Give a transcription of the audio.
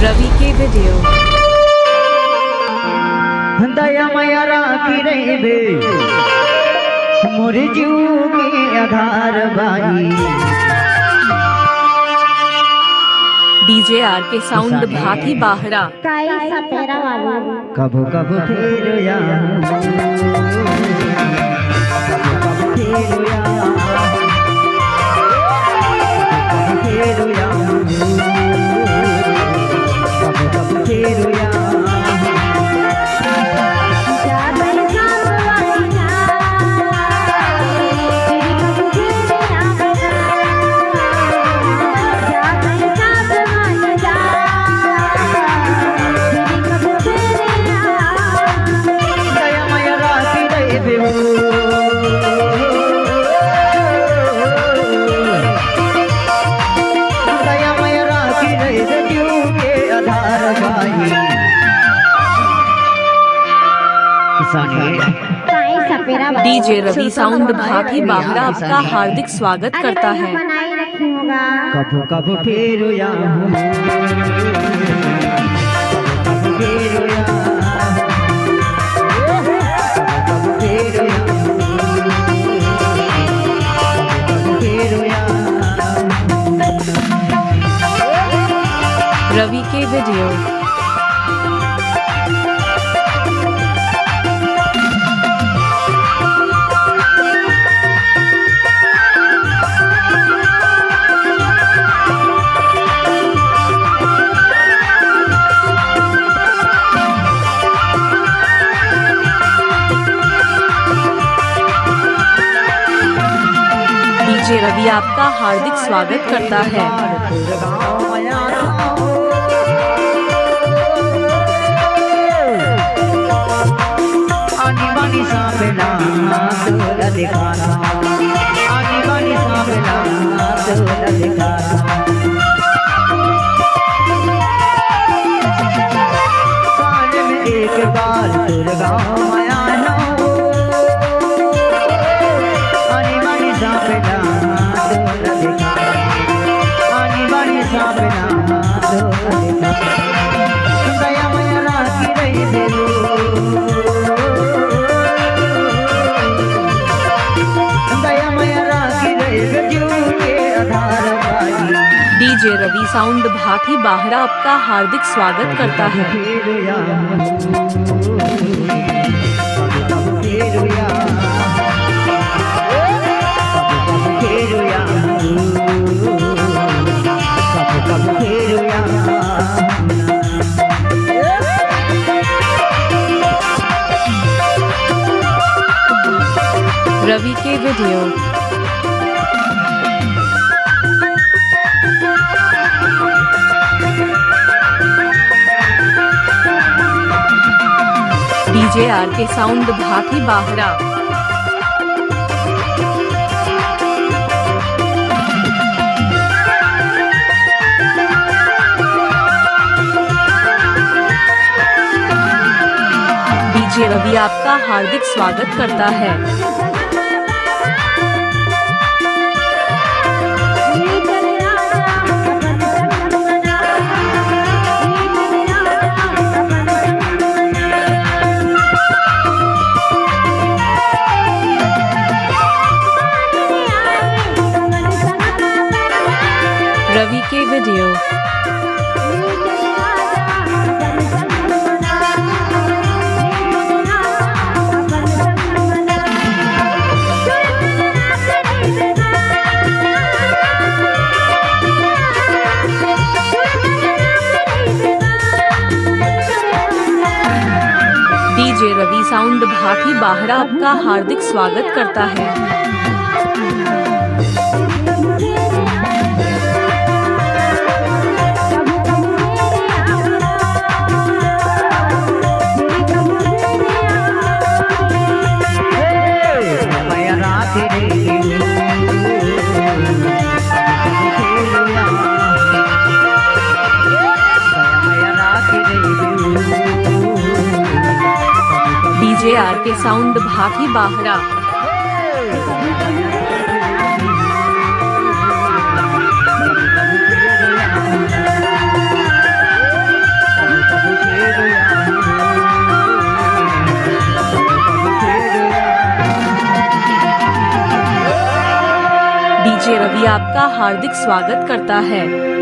रवि के वीडियो। दया माया राखी रही बे मोरे जीव के आधार by. DJ R K sound Bhati बाहरा। कबो कबो फिर या डीजे रवि साउंड भाटी बाहरा आपका हार्दिक स्वागत करता है। कबो कबो फिर या रवि के वीडियो। डीजे रवि आपका हार्दिक स्वागत करता है। आनी बानी सापेला तोला दिखाना, आनी बानी सापेला तोला दिखाना। साल में एक बार तोर गाँव आया ना, आनी बानी सापेला तोला दिखाना, आनी बानी सापेला तोला दिखाना। दया माया राखी रही देलू डीजे रवि साउंड भाटी बाहरा आपका हार्दिक स्वागत करता है। रवि के video. DJ R K sound Bhati Bahra. DJ Ravi आपका हार्दिक स्वागत करता है। रवि के video. DJ Ravi sound Bhati Bahra आपका हार्दिक स्वागत करता है। DJ R K sound Bhati Bahra. DJ Ravi आपका हार्दिक स्वागत करता है।